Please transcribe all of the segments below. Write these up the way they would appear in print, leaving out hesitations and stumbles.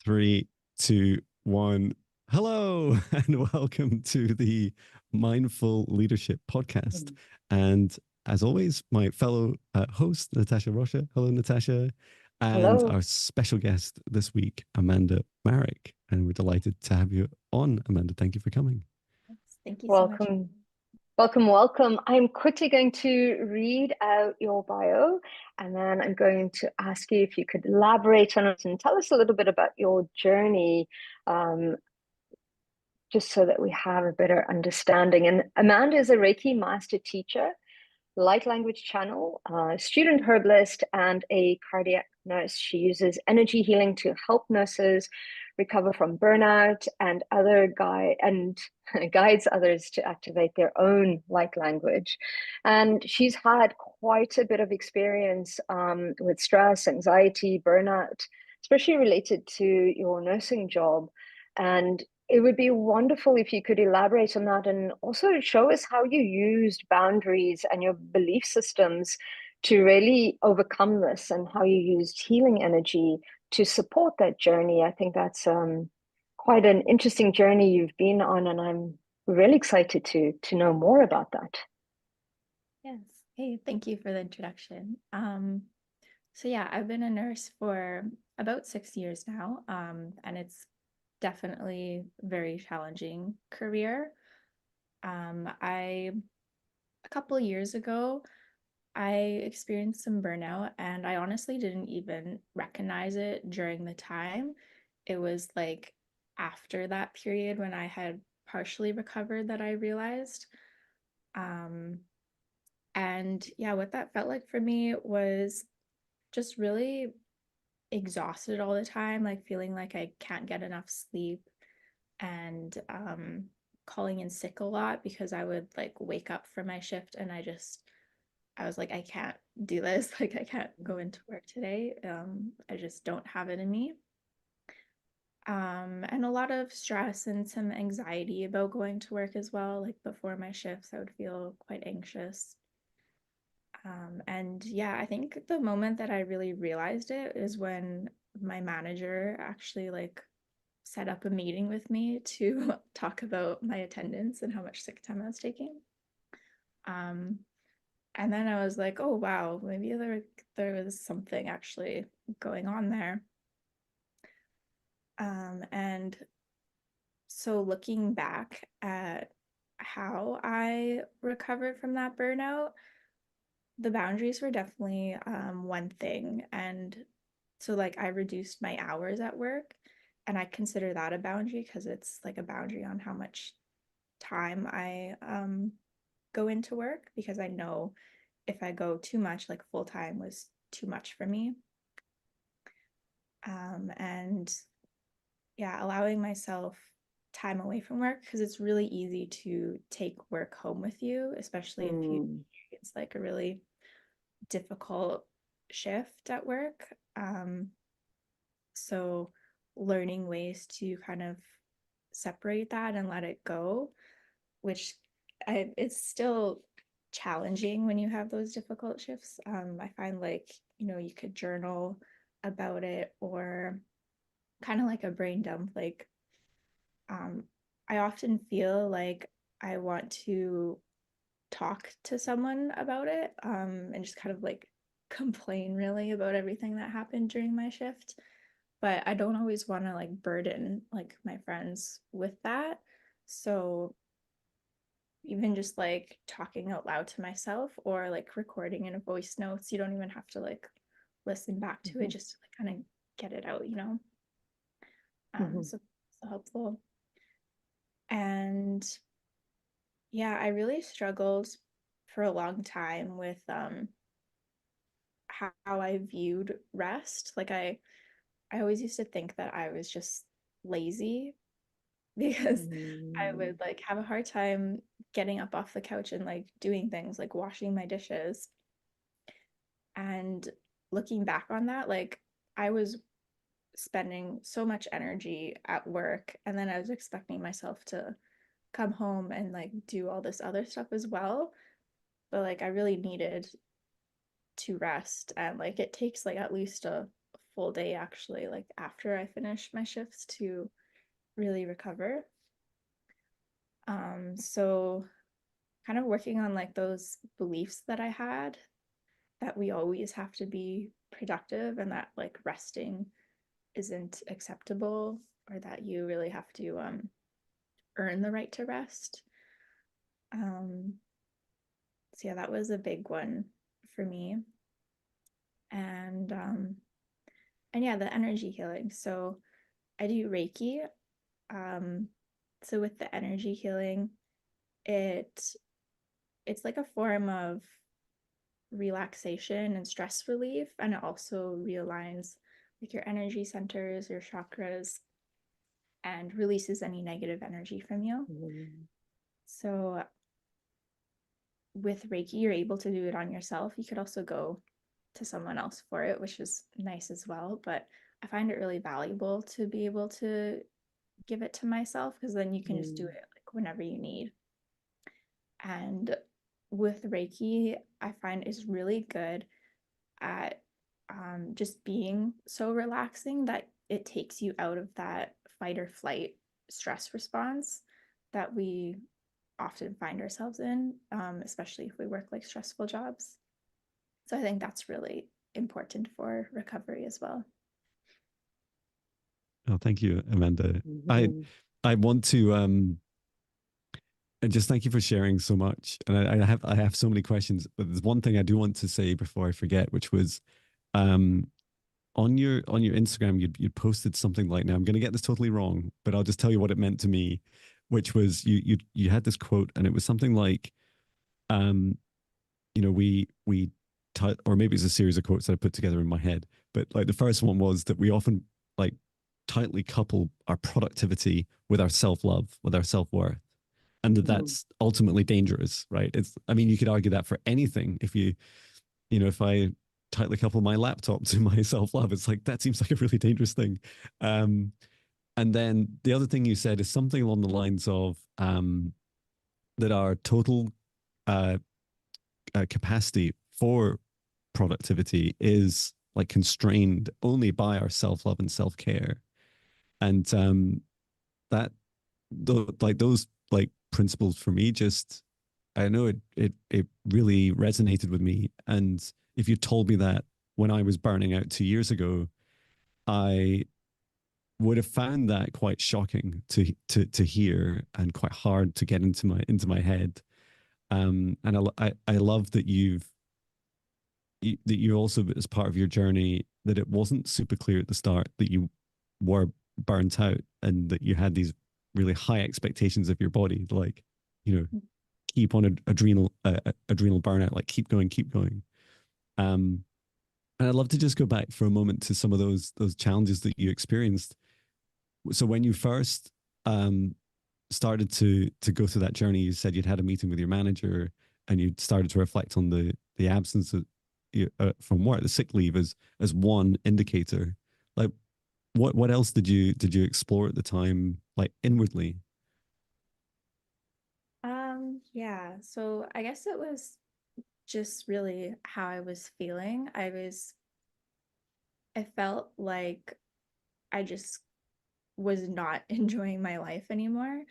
Three, two, one. Hello, and welcome to the Mindful Leadership Podcast. And as always, my fellow host, Natasha Rocha. Hello, Natasha. And Hello. our special guest this week, Amanda Marek. And we're delighted to have you on, Amanda. Thank you for coming. Yes, thank you so much. Welcome. Welcome, welcome. I'm quickly going to read out your bio and then I'm going to ask you if you could elaborate on it and tell us a little bit about your journey, um, just so that we have a better understanding. And Amanda is a Reiki master teacher, light language channel, student herbalist, and a cardiac nurse. She uses energy healing to help nurses recover from burnout and guides others to activate their own light language. And she's had quite a bit of experience with stress, anxiety, burnout, especially related to your nursing job. And it would be wonderful if you could elaborate on that and also show us how you used boundaries and your belief systems to really overcome this and how you used healing energy to support that journey. I think that's quite an interesting journey you've been on, and I'm really excited to know more about that. Yes. Hey, thank you for the introduction. So yeah, I've been a nurse for about 6 years now, and it's definitely a very challenging career. A couple years ago, I experienced some burnout, and I honestly didn't even recognize it during the time. It was like after that period when I had partially recovered that I realized. Um, And yeah, what that felt like for me was just really exhausted all the time, like feeling like I can't get enough sleep and calling in sick a lot because I would like wake up from my shift and I was like, I can't do this. Like, I can't go into work today. I just don't have it in me. And a lot of stress and some anxiety about going to work as well. Like before my shifts, I would feel quite anxious. And yeah, I think the moment that I really realized it is when my manager actually like set up a meeting with me to talk about my attendance and how much sick time I was taking. Um, and then I was like, oh wow, maybe there was something actually going on there. And so looking back at how I recovered from that burnout, the boundaries were definitely one thing. And so like I reduced my hours at work, and I consider that a boundary because it's like a boundary on how much time I go into work, because I know if I go too much, like full time was too much for me. And yeah, allowing myself time away from work, because it's really easy to take work home with you, especially if you Mm. it's like a really difficult shift at work. So learning ways to kind of separate that and let it go, which it's still challenging when you have those difficult shifts. I find like, you could journal about it, or kind of like a brain dump. Like, um, I often feel like I want to talk to someone about it, and just kind of like complain really about everything that happened during my shift. But I don't always want to like burden like my friends with that. So even just like talking out loud to myself or like recording in a voice notes, you don't even have to like listen back to it, Mhm. just to like kind of get it out. Mhm. So helpful. And yeah, I really struggled for a long time with how I viewed rest. Like I always used to think that I was just lazy because I Mm. would like have a hard time getting up off the couch and like doing things like washing my dishes. And looking back on that, like I was spending so much energy at work, and then I was expecting myself to come home and like do all this other stuff as well. But like I really needed to rest, and like it takes like at least a full day actually, like after I finish my shifts to really recover. So kind of working on like those beliefs that I had, that we always have to be productive and that like resting isn't acceptable, or that you really have to earn the right to rest. So yeah, that was a big one for me. And yeah, the energy healing. So I do Reiki. So with the energy healing, it's like a form of relaxation and stress relief, and it also realigns like your energy centers, your chakras, and releases any negative energy from you. So with Reiki, you're able to do it on yourself. You could also go to someone else for it, which is nice as well. But I find it really valuable to be able to give it to myself, because then you can just do it like whenever you need. And with Reiki, I find is really good at just being so relaxing that it takes you out of that fight or flight stress response that we often find ourselves in, especially if we work like stressful jobs. So I think that's really important for recovery as well. Oh, thank you, Amanda. I want to and just thank you for sharing so much. And I have so many questions, but there's one thing I do want to say before I forget, which was on your Instagram, you'd posted something like, now I'm going to get this totally wrong, but I'll just tell you what it meant to me, which was you had this quote, and it was something like, you know, or maybe it's a series of quotes that I put together in my head, but like the first one was that we often like tightly couple our productivity with our self-love, with our self-worth, and that's ultimately dangerous, right? I mean, you could argue that for anything. If if I tightly couple my laptop to my self-love, it's like, that seems like a really dangerous thing. And then the other thing you said is something along the lines of that our total capacity for productivity is like constrained only by our self-love and self-care. And that those like principles for me, just, I know it really resonated with me. And if you told me that when I was burning out 2 years ago, I would have found that quite shocking to hear, and quite hard to get into my head. And I love that that you also, as part of your journey, that it wasn't super clear at the start that you were burnt out, and that you had these really high expectations of your body, like, keep on adrenal burnout, like keep going. And I'd love to just go back for a moment to some of those challenges that you experienced. So when you first started to go through that journey, you said you'd had a meeting with your manager, and you started to reflect on the absence of from work, the sick leave, as one indicator. Like, what else did you explore at the time, like inwardly? Yeah, so I guess it was just really how I was feeling. I felt like I just was not enjoying my life anymore.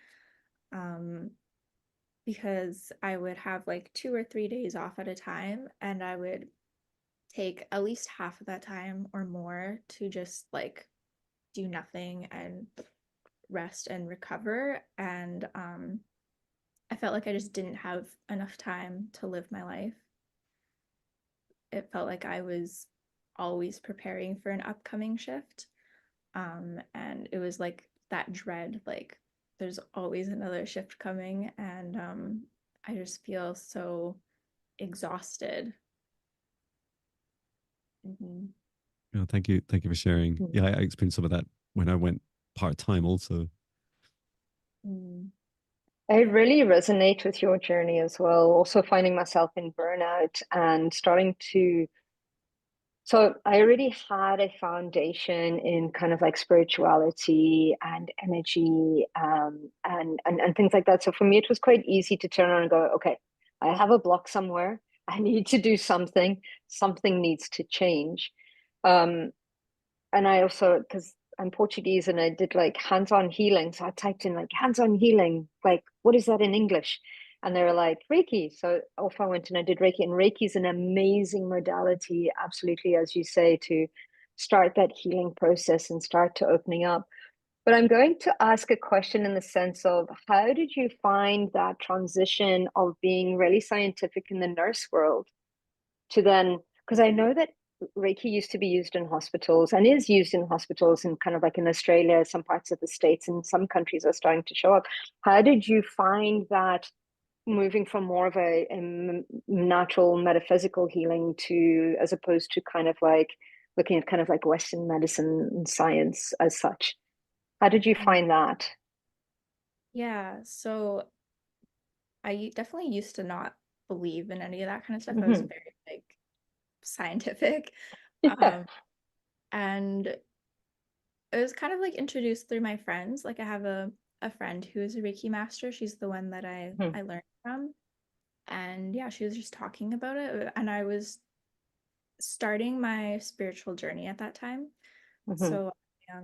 Because I would have like 2 or 3 days off at a time, and I would take at least half of that time or more to just like do nothing and rest and recover. And I felt like I just didn't have enough time to live my life. It felt like I was always preparing for an upcoming shift. And it was like that dread, like there's always another shift coming. And I just feel so exhausted. Oh, thank you for sharing. Yeah, I experienced some of that when I went part-time also. I really resonate with your journey as well. Also finding myself in burnout and starting to. So I already had a foundation in kind of like spirituality and energy, and things like that. So for me, it was quite easy to turn around and go, okay, I have a block somewhere. I need to do something. Something needs to change. Um, and I also, because I'm Portuguese and I did like hands-on healing. So I typed in like hands-on healing, like what is that in English? And they were like Reiki. So off I went and I did Reiki. And Reiki is an amazing modality, absolutely, as you say, to start that healing process and start to opening up. But I'm going to ask a question in the sense of how did you find that transition of being really scientific in the nurse world to then, because I know that Reiki used to be used in hospitals and is used in hospitals and kind of like in Australia, some parts of the States and some countries are starting to show up. How did you find that moving from more of a natural metaphysical healing to, as opposed to kind of like looking at kind of like Western medicine and science as such? How did you find that? Yeah, so I definitely used to not believe in any of that kind of stuff. I was Mm-hmm. very like scientific. Yeah. And it was kind of like introduced through my friends. Like I have a friend who is a Reiki master. She's the one that Mm-hmm. I learned from. And yeah, she was just talking about it. And I was starting my spiritual journey at that time. Mm-hmm. So I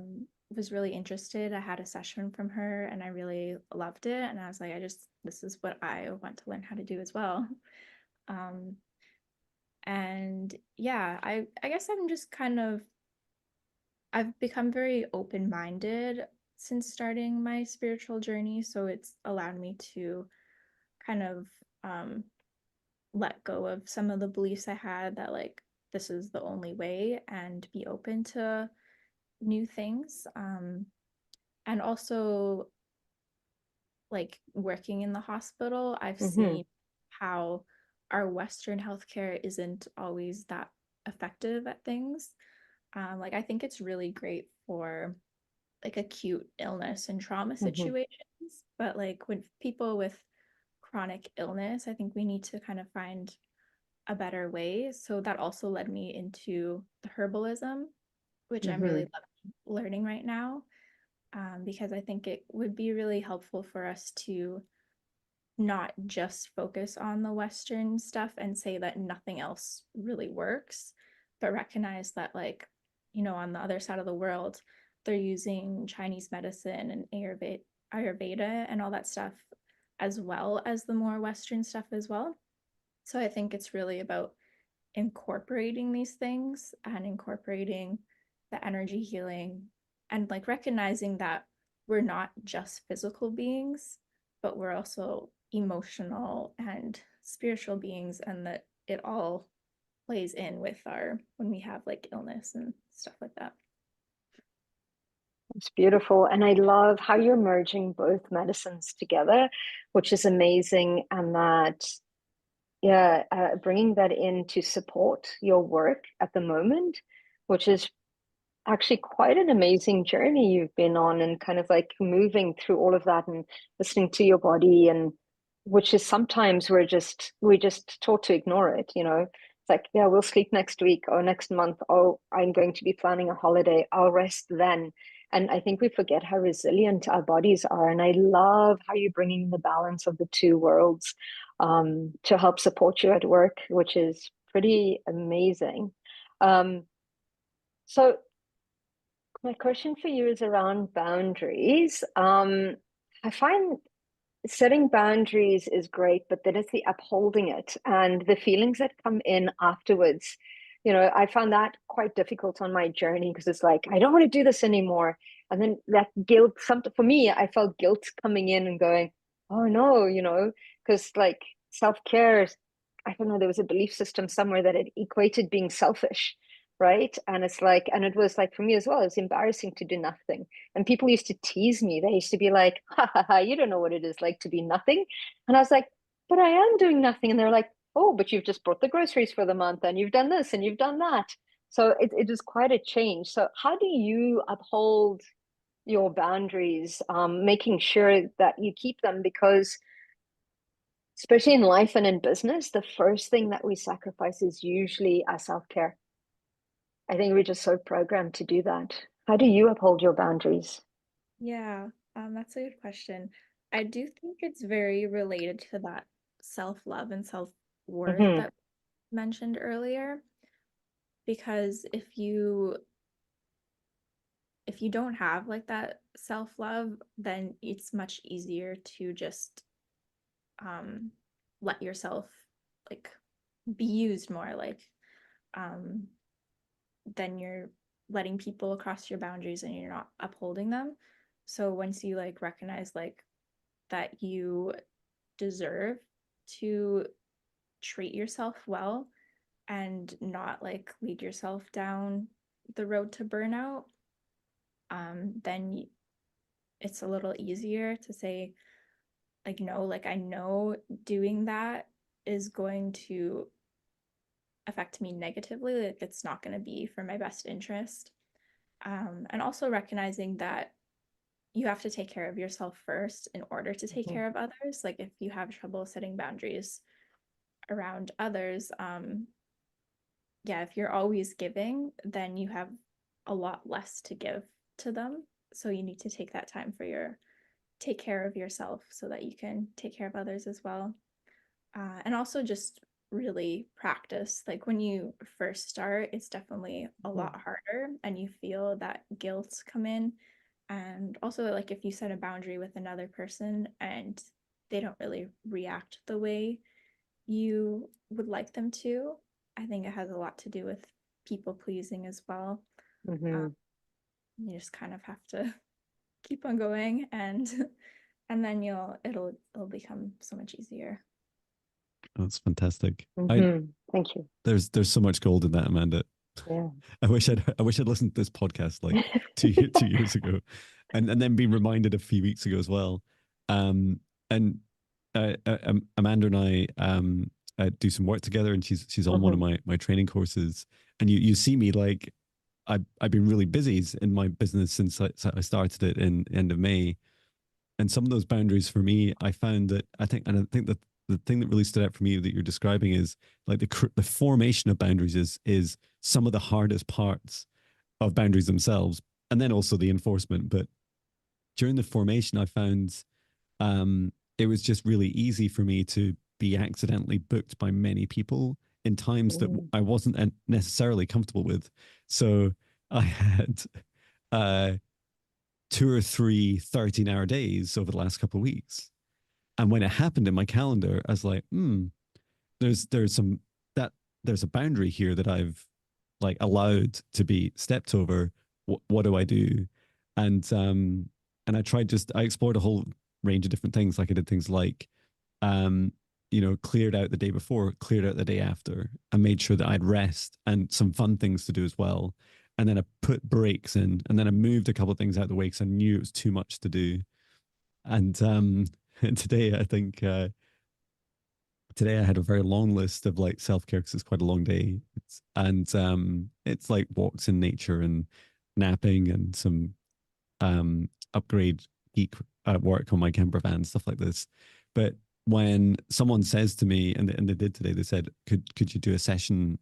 was really interested. I had a session from her and I really loved it. And I was like, this is what I want to learn how to do as well. Um, and yeah, I guess I'm just kind of, I've become very open-minded since starting my spiritual journey. So it's allowed me to kind of um, let go of some of the beliefs I had that like this is the only way and be open to new things. And also like working in the hospital, I've Mm-hmm. seen how our Western healthcare isn't always that effective at things. Like I think it's really great for like acute illness and trauma Mm-hmm. situations, but like with people with chronic illness, I think we need to kind of find a better way. So that also led me into the herbalism, which I'm Mm-hmm. really learning right now, because I think it would be really helpful for us to not just focus on the Western stuff and say that nothing else really works, but recognize that, like, on the other side of the world, they're using Chinese medicine and Ayurveda and all that stuff, as well as the more Western stuff as well. So I think it's really about incorporating these things and incorporating the energy healing and like recognizing that we're not just physical beings, but we're also emotional and spiritual beings, and that it all plays in with our when we have like illness and stuff like that. It's beautiful. And I love how you're merging both medicines together, which is amazing. And that, yeah, bringing that in to support your work at the moment, which is actually quite an amazing journey you've been on, and kind of like moving through all of that and listening to your body, and which is sometimes we just taught to ignore it, it's like, yeah, we'll sleep next week or next month, oh, I'm going to be planning a holiday, I'll rest then. And I think we forget how resilient our bodies are, and I love how you're bringing the balance of the two worlds to help support you at work, which is pretty amazing. So my question for you is around boundaries. I find setting boundaries is great, but then it's the upholding it and the feelings that come in afterwards. I found that quite difficult on my journey, because it's like, I don't want to do this anymore. And then that guilt, something for me, I felt guilt coming in and going, oh no, because like self-care, I don't know, there was a belief system somewhere that it equated being selfish, right? And it's like, and it was like for me as well, it's embarrassing to do nothing. And people used to tease me. They used to be like, ha ha ha, you don't know what it is like to be nothing. And I was like, but I am doing nothing. And they're like, oh, but you've just bought the groceries for the month and you've done this and you've done that. So it is quite a change. So how do you uphold your boundaries, making sure that you keep them? Because especially in life and in business, the first thing that we sacrifice is usually our self-care. I think we're just so programmed to do that. How do you uphold your boundaries? Yeah, that's a good question. I do think it's very related to that self-love and self-worth Mm-hmm. that we mentioned earlier, because if you if you don't have like that self-love, then it's much easier to just let yourself like be used more, like then you're letting people cross your boundaries and you're not upholding them. So once you like recognize like that you deserve to treat yourself well and not like lead yourself down the road to burnout, then it's a little easier to say like no, like I know doing that is going to affect me negatively, like it's not going to be for my best interest. And also recognizing that you have to take care of yourself first in order to take care of others. Like if you have trouble setting boundaries around others, yeah, if you're always giving, then you have a lot less to give to them. So you need to take that time for take care of yourself so that you can take care of others as well. And also just really practice. Like when you first start, it's definitely a lot harder and you feel that guilt come in. And also, like if you set a boundary with another person and they don't really react the way you would like them to, I think it has a lot to do with people pleasing as well. You just kind of have to keep on going, and then it'll become so much easier. That's fantastic. Thank you. There's so much gold in that, Amanda. Yeah. I wish I'd listened to this podcast like 2 years ago, and then been reminded a few weeks ago as well. And Amanda and I do some work together, and she's on one of my training courses. And you see me like I've been really busy in my business since I started it in end of May. And some of those boundaries for me, I found that I think that the thing that really stood out for me that you're describing is like the formation of boundaries is some of the hardest parts of boundaries themselves, and then also the enforcement. But during the formation, I found it was just really easy for me to be accidentally booked by many people in times that I wasn't necessarily comfortable with. So I had 2 or 3 13-hour days over the last couple of weeks. And when it happened in my calendar, I was like, there's some that there's a boundary here that I've like allowed to be stepped over. What do I do? And I explored a whole range of different things. Like I did things like cleared out the day before, cleared out the day after, and made sure that I'd rest and some fun things to do as well. And then I put breaks in, and then I moved a couple of things out of the way because I knew it was too much to do. And today, I think today I had a very long list of like self-care because it's quite a long day. It's like walks in nature and napping and some upgrade geek work on my camper van, stuff like this. But when someone says to me, and they did today, they said, could you do a session,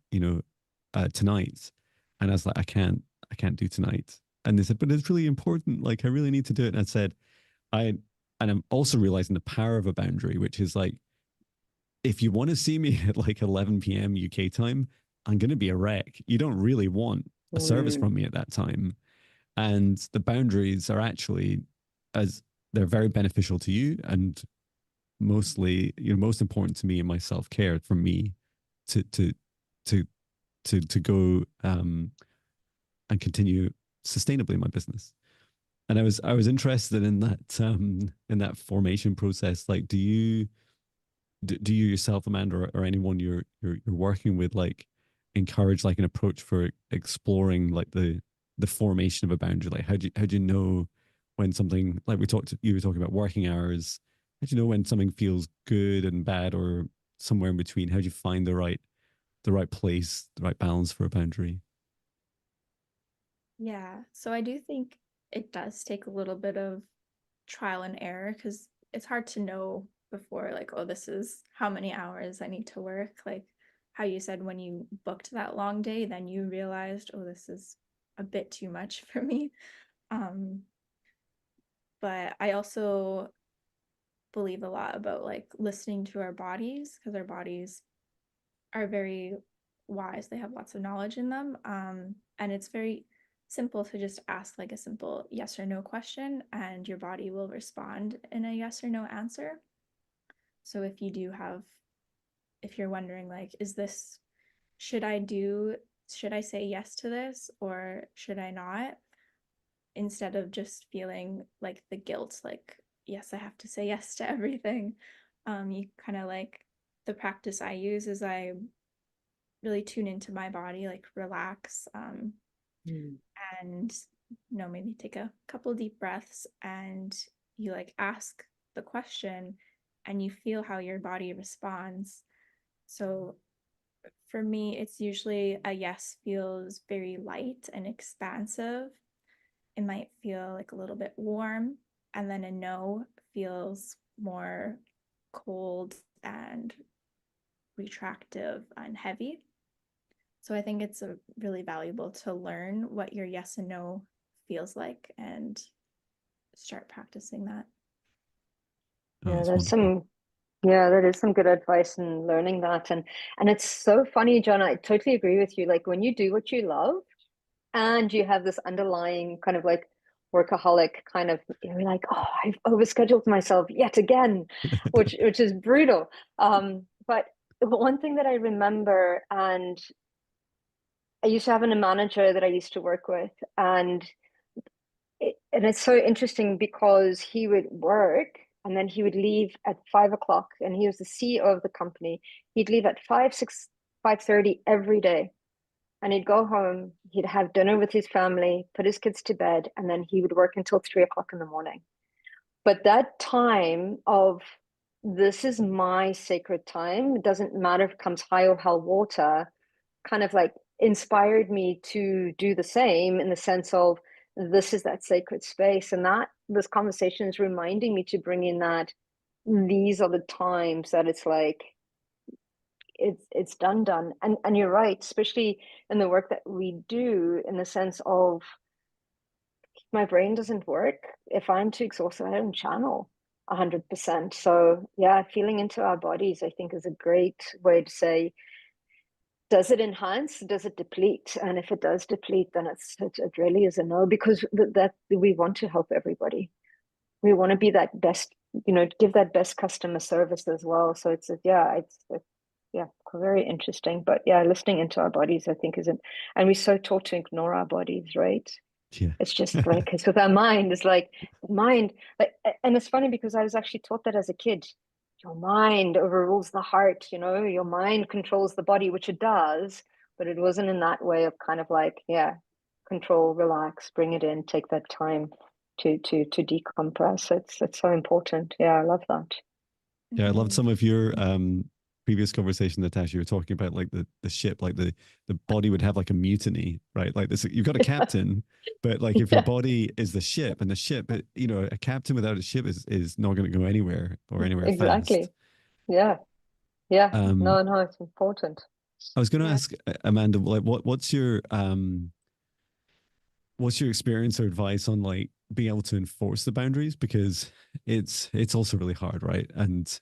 tonight? And I was like, I can't do tonight. And they said, but it's really important. Like, I really need to do it. And I said, and I'm also realizing the power of a boundary, which is like, if you want to see me at like 11 p.m. UK time, I'm going to be a wreck. You don't really want a service from me at that time. And the boundaries are actually, as they're very beneficial to you, and mostly, most important to me in my self-care, for me to go and continue sustainably in my business. And I was interested in that formation process. Like, do you yourself, Amanda, or anyone you're working with, like, encourage like an approach for exploring like the formation of a boundary? Like, how do you know when something, like you were talking about working hours, how do you know when something feels good and bad, or somewhere in between? How do you find the right place, the right balance for a boundary? Yeah, so I do think it does take a little bit of trial and error because it's hard to know before, like, oh, this is how many hours I need to work. Like how you said, when you booked that long day, then you realized, oh, this is a bit too much for me. But I also believe a lot about like listening to our bodies, because our bodies are very wise. They have lots of knowledge in them. And it's very simple to just ask like a simple yes or no question, and your body will respond in a yes or no answer. So if you're wondering like, should I say yes to this or should I not? Instead of just feeling like the guilt, like, yes, I have to say yes to everything. You kind of like, the practice I use is I really tune into my body, like relax, and maybe take a couple deep breaths, and you like ask the question and you feel how your body responds. So for me, it's usually a yes feels very light and expansive. It might feel like a little bit warm, and then a no feels more cold and retractive and heavy. So I think it's really valuable to learn what your yes and no feels like and start practicing that. Oh, Yeah, that's wonderful. that is some good advice in learning that. And it's so funny, John, I totally agree with you. Like when you do what you love and you have this underlying kind of like workaholic kind of, you're like, oh, I've overscheduled myself yet again, which is brutal. But one thing that I remember, and I used to have a manager that I used to work with, and it's so interesting because he would work and then he would leave at 5 o'clock, and he was the CEO of the company. He'd leave at 5:30 every day, and he'd go home, he'd have dinner with his family, put his kids to bed, and then he would work until 3 o'clock in the morning. But that time of, this is my sacred time, it doesn't matter if it comes high or hell water, kind of like inspired me to do the same, in the sense of, this is that sacred space. And that this conversation is reminding me to bring in that these are the times that it's like, it's done. And you're right, especially in the work that we do, in the sense of, my brain doesn't work if I'm too exhausted. I don't channel 100%. So yeah, feeling into our bodies, I think, is a great way to say, does it enhance? Does it deplete? And if it does deplete, then it really is a no, because that we want to help everybody. We want to be that best, give that best customer service as well. So it's very interesting. But yeah, listening into our bodies, I think, isn't, and we're so taught to ignore our bodies, right? Yeah. It's just like, it's with our mind. It's like mind, like, and it's funny because I was actually taught that as a kid. Your mind overrules the heart, your mind controls the body, which it does, but it wasn't in that way of kind of like, yeah, control, relax, bring it in, take that time to decompress. It's so important. Yeah, I love that. Yeah, I loved some of your Mm-hmm. previous conversation, Natasha. You were talking about like the ship, like the body would have like a mutiny, right? Like this, you've got a captain, but like if your Yeah, body is the ship, and the ship, a captain without a ship is not going to go anywhere or anywhere fast. exactly. Yeah, yeah. Um, No, it's important. I was going to Yeah. ask Amanda, like, what's your experience or advice on like being able to enforce the boundaries, because it's also really hard, right? And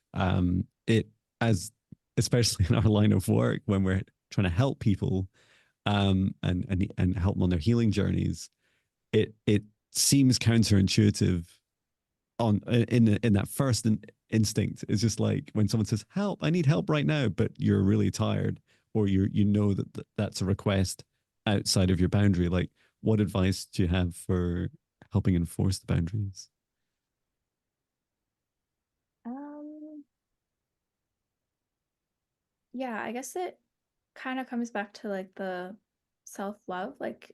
it as especially in our line of work, when we're trying to help people and help them on their healing journeys, it seems counterintuitive on in that first instinct. It's just like when someone says help, I need help right now, but you're really tired, or that that's a request outside of your boundary. Like, what advice do you have for helping enforce the boundaries? Um, yeah, I guess it kind of comes back to like the self-love. Like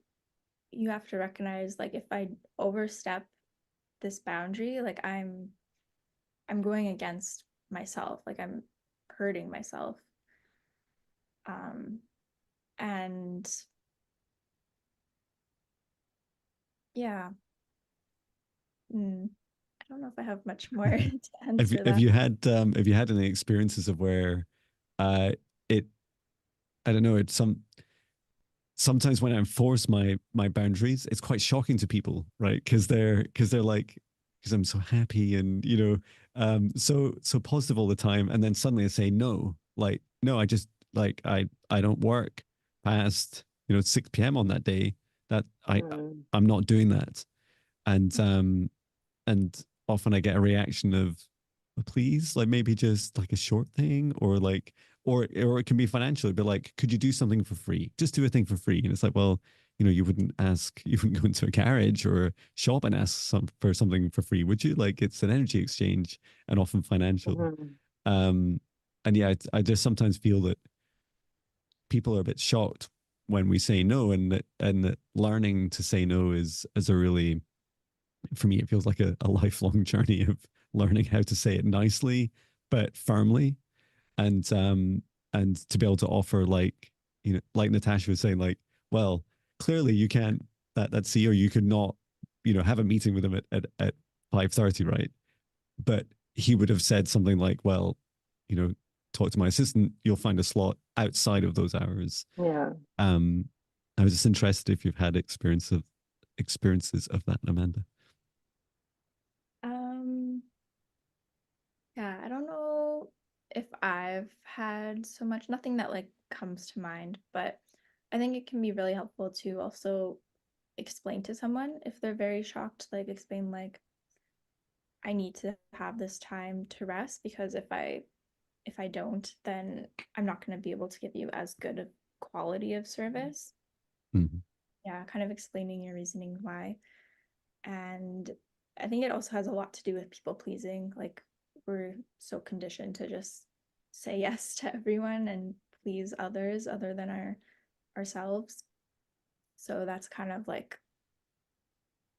you have to recognize like if I overstep this boundary, like I'm going against myself, like I'm hurting myself. Um, and yeah, I don't know if I have much more to Have you, answer have that. you had have you had any experiences of where it I don't know, it's sometimes when I enforce my boundaries, it's quite shocking to people, right? Because they're like, because I'm so happy and so positive all the time, and then suddenly I say no, like no, I just like I don't work past 6 p.m. on that day. that Mm. I'm not doing that. And often I get a reaction of, please, like maybe just like a short thing, or like, or it can be financially, but like, could you do something for free? Just do a thing for free. And it's like, well, you wouldn't go into a garage or a shop and ask for something for free, would you? Like, it's an energy exchange and often financial. Mm. Um, and yeah, I just sometimes feel that people are a bit shocked when we say no, and that learning to say no is a really, for me, it feels like a lifelong journey of learning how to say it nicely but firmly, and to be able to offer, like, like Natasha was saying, like, well, clearly you can't, that CEO, you could not, have a meeting with him at 5:30, right? But he would have said something like, well, talk to my assistant, you'll find a slot outside of those hours. Yeah. I was just interested if you've had experiences of that, Amanda. Yeah, I don't know if I've had so much, nothing that like comes to mind, but I think it can be really helpful to also explain to someone if they're very shocked, like explain like I need to have this time to rest, because if I don't, then I'm not going to be able to give you as good a quality of service. Mm-hmm. Yeah, kind of explaining your reasoning why. And I think it also has a lot to do with people pleasing. Like, we're so conditioned to just say yes to everyone and please others other than ourselves. So that's kind of like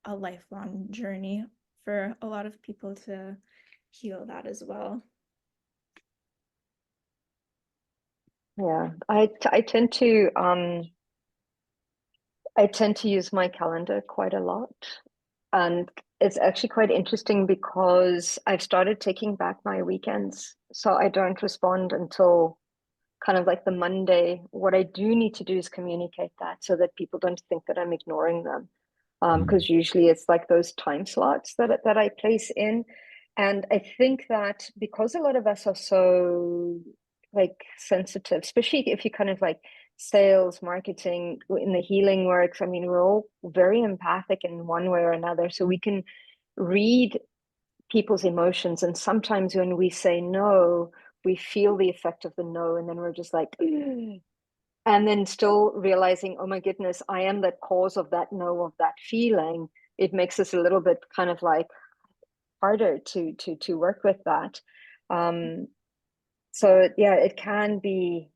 a lifelong journey for a lot of people to heal that as well. Yeah. I tend to use my calendar quite a lot. And it's actually quite interesting because I've started taking back my weekends. So I don't respond until kind of like the Monday. What I do need to do is communicate that so that people don't think that I'm ignoring them. Because usually it's like those time slots that I place in. And I think that because a lot of us are so like sensitive, especially if you kind of like sales, marketing, in the healing works, I mean, we're all very empathic in one way or another. So we can read people's emotions. And sometimes when we say no, we feel the effect of the no, and then we're just like, "Ugh." And then still realizing, oh my goodness, I am the cause of that no, of that feeling. It makes us a little bit kind of like harder to work with that. So yeah, it can be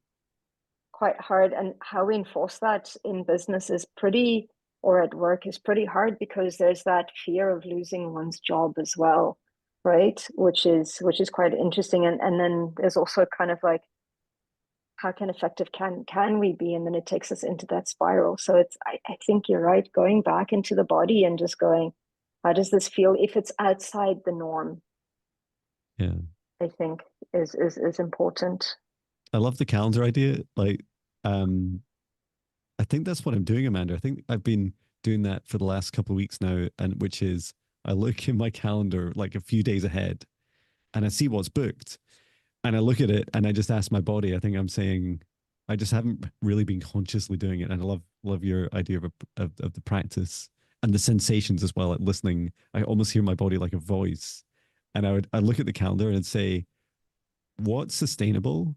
quite hard, and how we enforce that in business is pretty, or at work is pretty hard, because there's that fear of losing one's job as well, right? Which is quite interesting, and then there's also kind of like, how can effective can we be, and then it takes us into that spiral. So it's, I think you're right, going back into the body and just going, how does this feel if it's outside the norm? Yeah, I think is important. I love the calendar idea. Like, I think that's what I'm doing, Amanda. I think I've been doing that for the last couple of weeks now, and which is I look in my calendar like a few days ahead, and I see what's booked, and I look at it, and I just ask my body. I think I'm saying, I just haven't really been consciously doing it, and I love your idea of the practice and the sensations as well. At listening, I almost hear my body like a voice, and I look at the calendar and I'd say, what's sustainable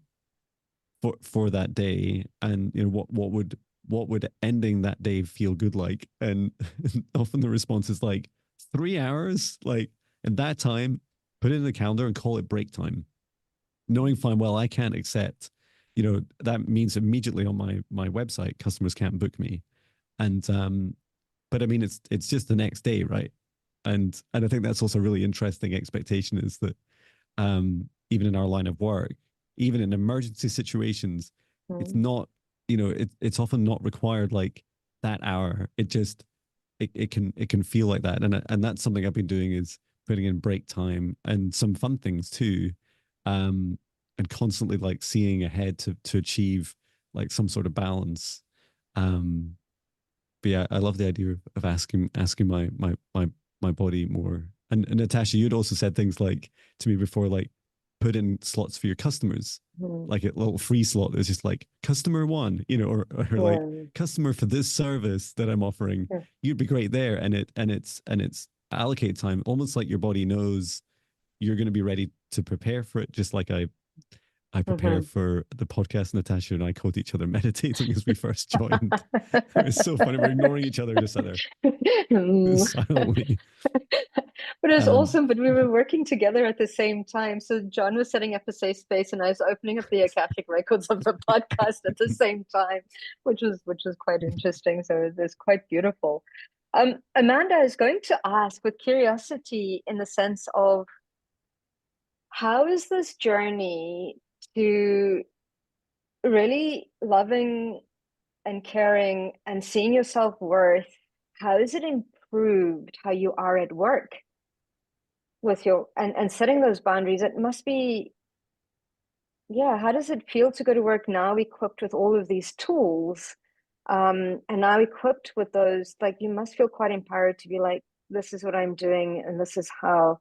for that day, and what would ending that day feel good like. And often the response is like 3 hours, like, in that time, put it in the calendar and call it break time, knowing fine well I can't accept, that means immediately on my website customers can't book me. And but I mean, it's just the next day, right? And I think that's also a really interesting expectation, is that even in our line of work, even in emergency situations, it's not, it's often not required like that hour. It just, it can feel like that. And that's something I've been doing, is putting in break time and some fun things too. And constantly like seeing ahead to achieve like some sort of balance. But yeah, I love the idea of asking my body more. And Natasha, you'd also said things like to me before, like, put in slots for your customers, Mm. like a little free slot that's just like customer one, you know, or like customer for this service that I'm offering. Yeah. You'd be great there. And it's allocate time, almost like your body knows you're going to be ready to prepare for it. Just like I prepare for the podcast. Natasha and I caught each other meditating as we first joined. It was so funny. We're ignoring each other, just sat there silently. But it was awesome. But we were working together at the same time. So John was setting up a safe space, and I was opening up the Akashic records of the podcast at the same time, which was quite interesting. So it was quite beautiful. Amanda is going to ask with curiosity, in the sense of, how is this journey to really loving and caring and seeing your self-worth, how has it improved how you are at work with your and setting those boundaries? It must be, yeah, how does it feel to go to work now equipped with all of these tools, and now equipped with those, like, you must feel quite empowered to be like, this is what I'm doing and this is how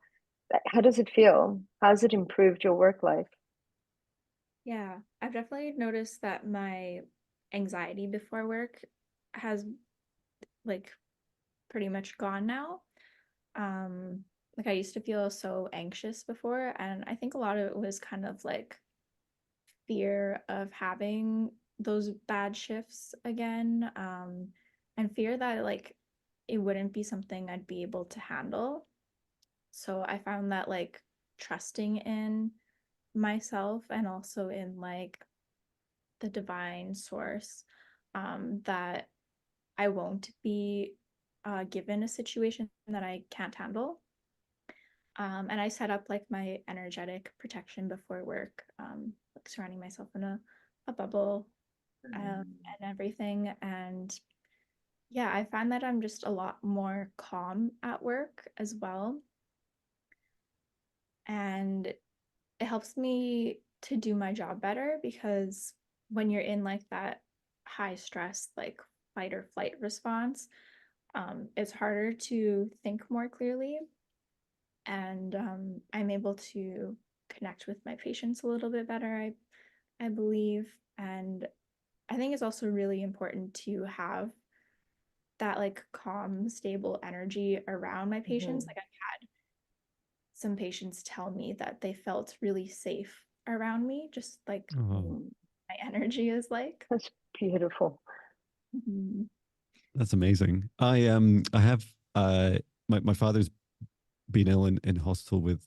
does it feel? How's it improved your work life? Yeah, I've definitely noticed that my anxiety before work has like pretty much gone now. Like I used to feel so anxious before, and I think a lot of it was kind of like fear of having those bad shifts again, and fear that like it wouldn't be something I'd be able to handle. So I found that like trusting in myself and also in like the divine source, that I won't be given a situation that I can't handle. And I set up like my energetic protection before work, like surrounding myself in a bubble, and everything. And yeah, I find that I'm just a lot more calm at work as well. And it helps me to do my job better, because when you're in like that high stress, like fight or flight response, it's harder to think more clearly. And I'm able to connect with my patients a little bit better, I believe. And I think it's also really important to have that like calm, stable energy around my patients. Like I've had some patients tell me that they felt really safe around me, just like my energy is like. That's beautiful. Mhm. That's amazing. I have my father's been ill in hospital with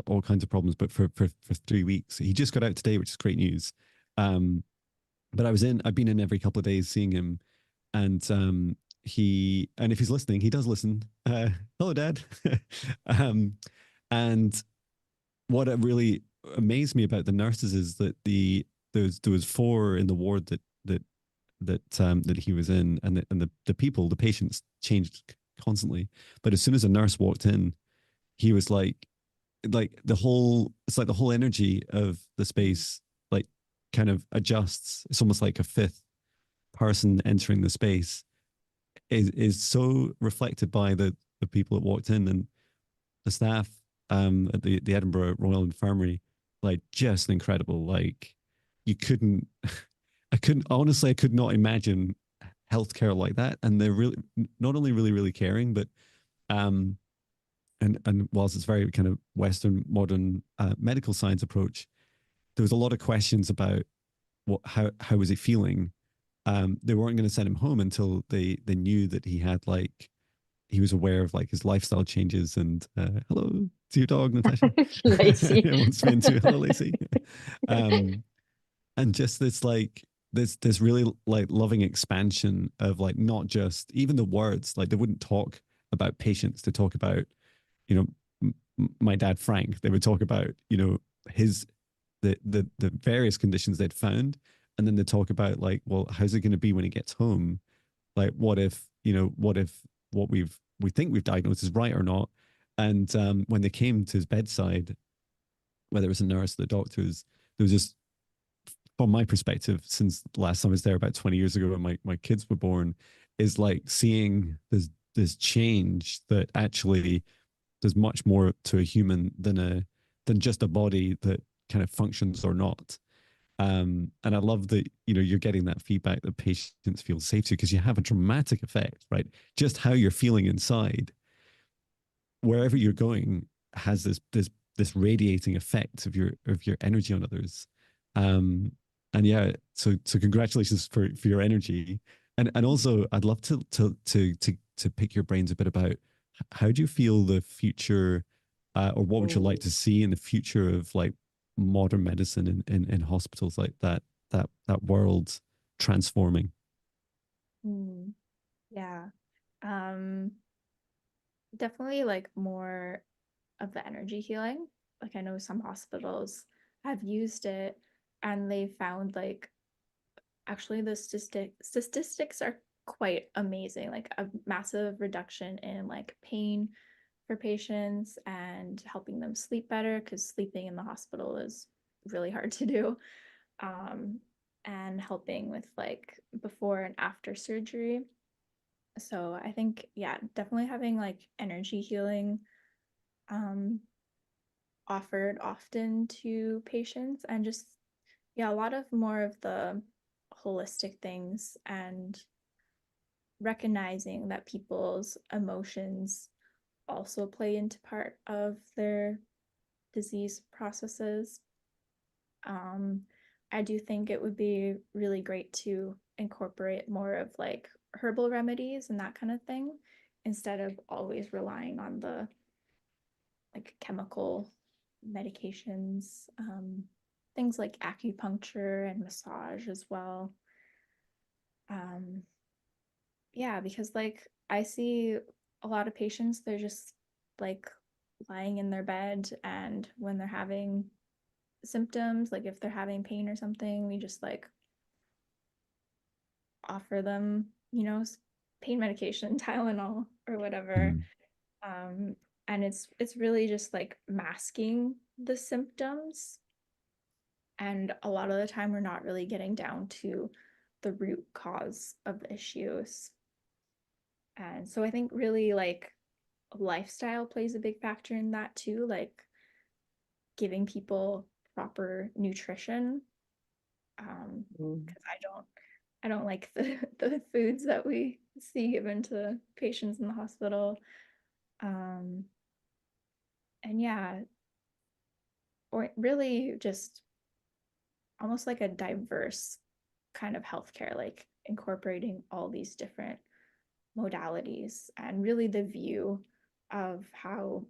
all kinds of problems, but for 3 weeks. He just got out today, which is great news. But I've been in every couple of days seeing him, and and if he's listening, he does listen. Hello, Dad. um, and what really amazed me about the nurses is that there was four in the ward that he was in, and the people, the patients changed constantly. But as soon as a nurse walked in, he was like the whole, it's like the whole energy of the space like kind of adjusts. It's almost like a fifth person entering the space is so reflected by the people that walked in, and the staff at the Edinburgh Royal Infirmary, like just incredible. Like you couldn't I couldn't honestly, I could not imagine healthcare like that. And they're really not only really caring, but um and whilst it's very kind of Western modern medical science approach, there was a lot of questions about how was he feeling. They weren't going to send him home until they knew that he was aware of like his lifestyle changes. And hello to your dog, Natasha. Lacey. It wants me into hello, Lacey. um, and just this like this really like loving expansion of like not just even the words, like they wouldn't talk about patients to talk about, you know, my dad Frank. They would talk about, you know, his the various conditions they'd found, and then they talk about like, well, how's it going to be when he gets home? Like, what if, you know, what if what we think we've diagnosed is right or not? And when they came to his bedside, whether it was a nurse, the doctors, there was just, from my perspective, since the last time I was there about 20 years ago when my kids were born, is like seeing this change that actually there's much more to a human than than just a body that kind of functions or not. And I love that, you know, you're getting that feedback that patients feel safe to, because you have a dramatic effect, right? Just how you're feeling inside, wherever you're going, has this radiating effect of your energy on others. And yeah, so congratulations for your energy. And also I'd love to pick your brains a bit about how do you feel the future, or what would you like to see in the future of like modern medicine in hospitals, like that world transforming? Yeah. Definitely like more of the energy healing. Like I know some hospitals have used it and they found like actually the statistics are quite amazing, like a massive reduction in like pain for patients and helping them sleep better, because sleeping in the hospital is really hard to do. And helping with like before and after surgery. So I think, yeah, definitely having like energy healing um, offered often to patients, and just, yeah, a lot of more of the holistic things, and recognizing that people's emotions also play into part of their disease processes. Um, I do think it would be really great to incorporate more of like herbal remedies and that kind of thing, instead of always relying on the like chemical medications, things like acupuncture and massage as well. Um, yeah, because like I see a lot of patients, they're just like lying in their bed, and when they're having symptoms, like if they're having pain or something, we just like offer them, you know, pain medication, Tylenol or whatever. Mm. Um, and it's really just like masking the symptoms. And a lot of the time we're not really getting down to the root cause of the issues. And so I think really like lifestyle plays a big factor in that too, like giving people proper nutrition. Because I don't like the foods that we see given to patients in the hospital. Um, and yeah, or really just almost like a diverse kind of healthcare, like incorporating all these different modalities, and really the view of how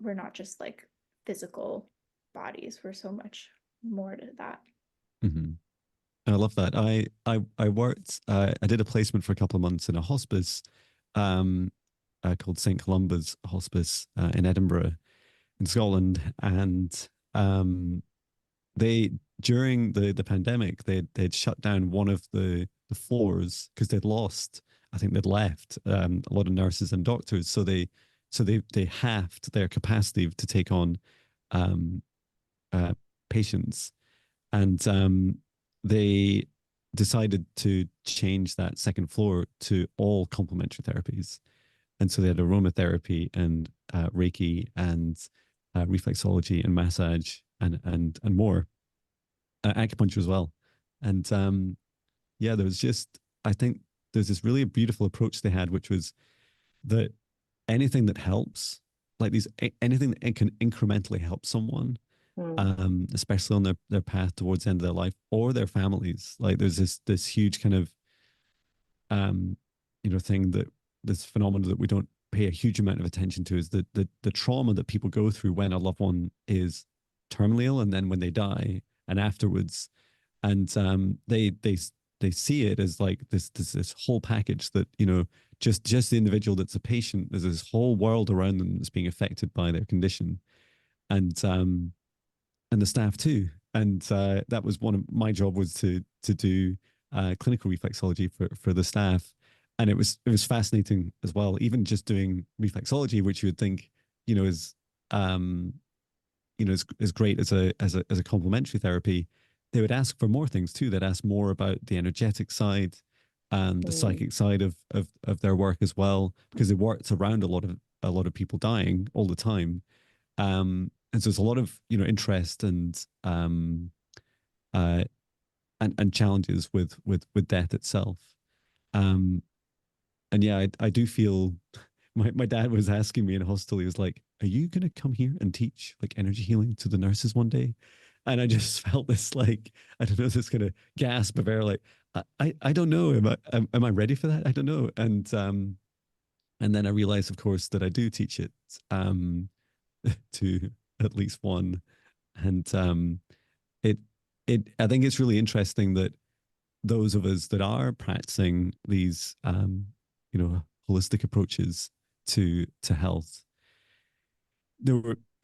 we're not just like physical bodies, we're so much more to that. Mm-hmm. I love that. I worked. I did a placement for a couple of months in a hospice, um, called St. Columba's Hospice, in Edinburgh, in Scotland, and they, during the pandemic, they'd shut down one of the floors because they'd lost. I think they'd left a lot of nurses and doctors, so they halved their capacity to take on um, uh, patients, and they decided to change that second floor to all complementary therapies. And so they had aromatherapy and Reiki and reflexology and massage and more, acupuncture as well. And yeah, there was just, I think there's this really beautiful approach they had, which was that anything that helps, like these, anything that can incrementally help someone, especially on their path towards the end of their life or their families. Like there's this huge kind of um, thing, that this phenomenon that we don't pay a huge amount of attention to, is the trauma that people go through when a loved one is terminally ill, and then when they die and afterwards. And they see it as like this whole package, that just the individual that's a patient, there's this whole world around them that's being affected by their condition, and the staff too. And that was one of my job, was to do clinical reflexology for the staff, and it was fascinating as well. Even just doing reflexology, which you would think is um, is great as a complementary therapy, they would ask for more things too. They'd ask more about the energetic side and the psychic side of their work as well, because they worked around a lot of people dying all the time. so there's a lot of, you know, interest uh, and challenges with death itself. And yeah, I do feel my dad was asking me in hospital, he was like, are you going to come here and teach like energy healing to the nurses one day? And I just felt this like, I don't know, this kind of gasp of air, like, I don't know. Am I ready for that? I don't know. And then I realized, of course, that I do teach it to at least one. And it, I think it's really interesting that those of us that are practicing these, you know, holistic approaches to health,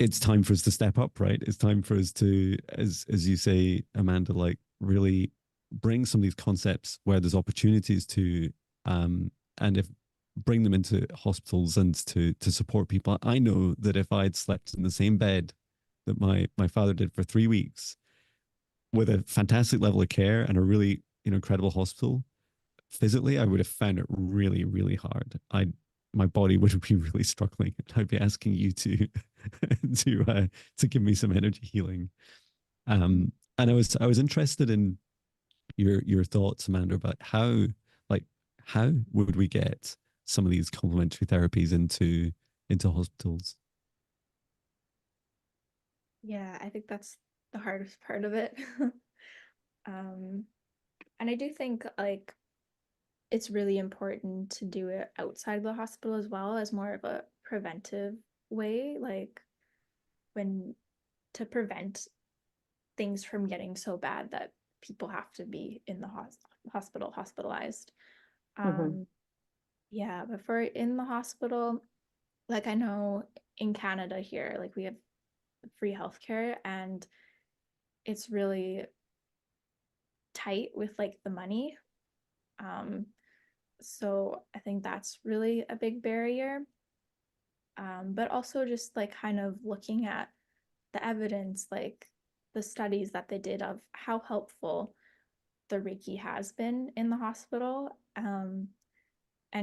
it's time for us to step up, right? It's time for us to, as you say, Amanda, like really bring some of these concepts where there's opportunities to, and if bring them into hospitals and to support people. I know that if I'd slept in the same bed that my father did for 3 weeks with a fantastic level of care and a really, you know, incredible hospital, physically, I would have found it really, really hard. My body would be really struggling. I'd be asking you to to give me some energy healing. And I was interested in your thoughts, Amanda, about how would we get some of these complementary therapies into hospitals? Yeah, I think that's the hardest part of it. um, and I do think like it's really important to do it outside the hospital as well as more of a preventive way, like when to prevent things from getting so bad that people have to be in the hospital hospitalized. Mm-hmm. Yeah, but for in the hospital, like I know in Canada here, like we have free healthcare and it's really tight with like the money. Um, so I think that's really a big barrier. But also just like kind of looking at the evidence, like the studies that they did of how helpful the Reiki has been in the hospital, and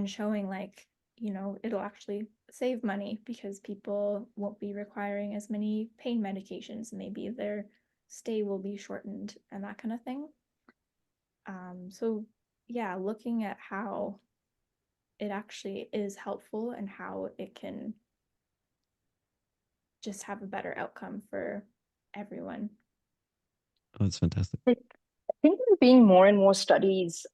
showing like, you know, it'll actually save money because people won't be requiring as many pain medications. Maybe their stay will be shortened and that kind of thing. So yeah, looking at how it actually is helpful and how it can just have a better outcome for everyone. Oh, that's fantastic. I think there are being more and more studies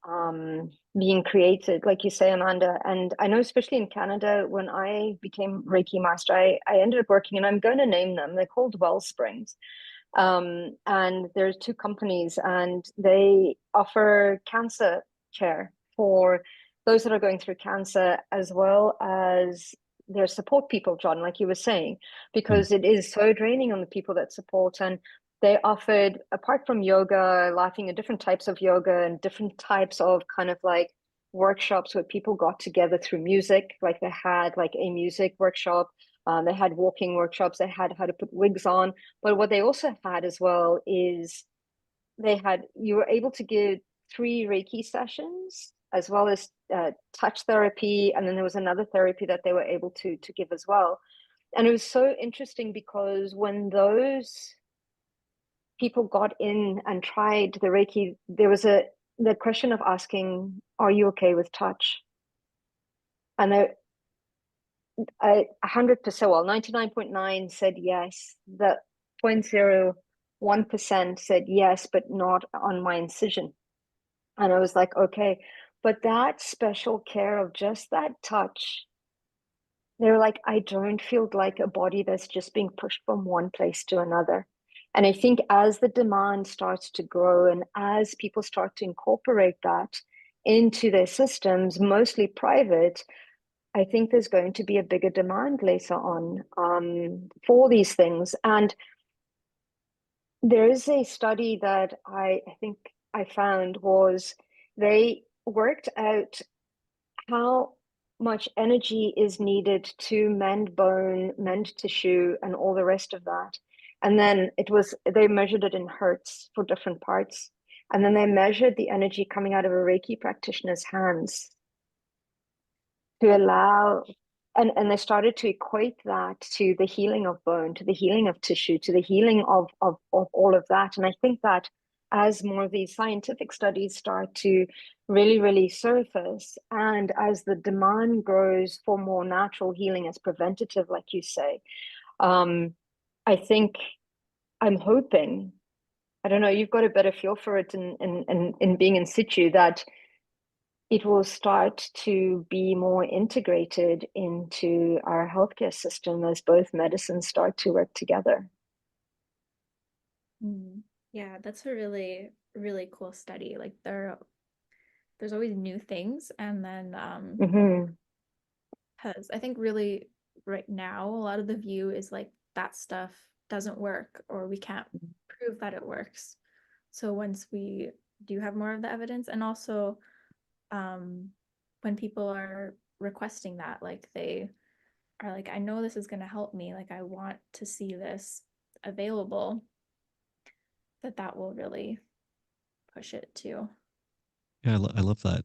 being created, like you say, Amanda. And I know, especially in Canada, when I became Reiki master, I ended up working, and I'm going to name them. They're called Wellsprings. And there's two companies, and they offer cancer care for those that are going through cancer, as well as their support people, John, like you were saying, Mm. because it is so draining on the people that support. And they offered, apart from yoga, laughing at different types of yoga and different types of kind of like workshops where people got together through music. Like they had like a music workshop, they had walking workshops, they had how to put wigs on. But what they also had as well is you were able to give 3 Reiki sessions, as well as touch therapy, and then there was another therapy that they were able to give as well. And it was so interesting because when those people got in and tried the Reiki, there was the question of asking, "Are you okay with touch?" And 100%, well, 99.9 said yes. The 0.01% said yes, but not on my incision. And I was like, okay, but that special care of just that touch, they're like, I don't feel like a body that's just being pushed from one place to another. And I think as the demand starts to grow and as people start to incorporate that into their systems, mostly private, I think there's going to be a bigger demand later on for these things. And there is a study that I think I found was they worked out how much energy is needed to mend bone, mend tissue, and all the rest of that. And then they measured it in hertz for different parts. And then they measured the energy coming out of a Reiki practitioner's hands to allow and they started to equate that to the healing of bone, to the healing of tissue, to the healing of all of that. And I think that as more of these scientific studies start to really, really surface, and as the demand grows for more natural healing as preventative, like you say, I think I'm hoping, I don't know, you've got a better feel for it in being in situ, that it will start to be more integrated into our healthcare system as both medicines start to work together. Yeah, that's a really, really cool study. Like there's always new things, and then because I think really right now a lot of the view is like that stuff doesn't work, or we can't prove that it works. So once we do have more of the evidence, and also when people are requesting that, like they are like, I know this is going to help me, like I want to see this available, that will really push it too. Yeah, I love that.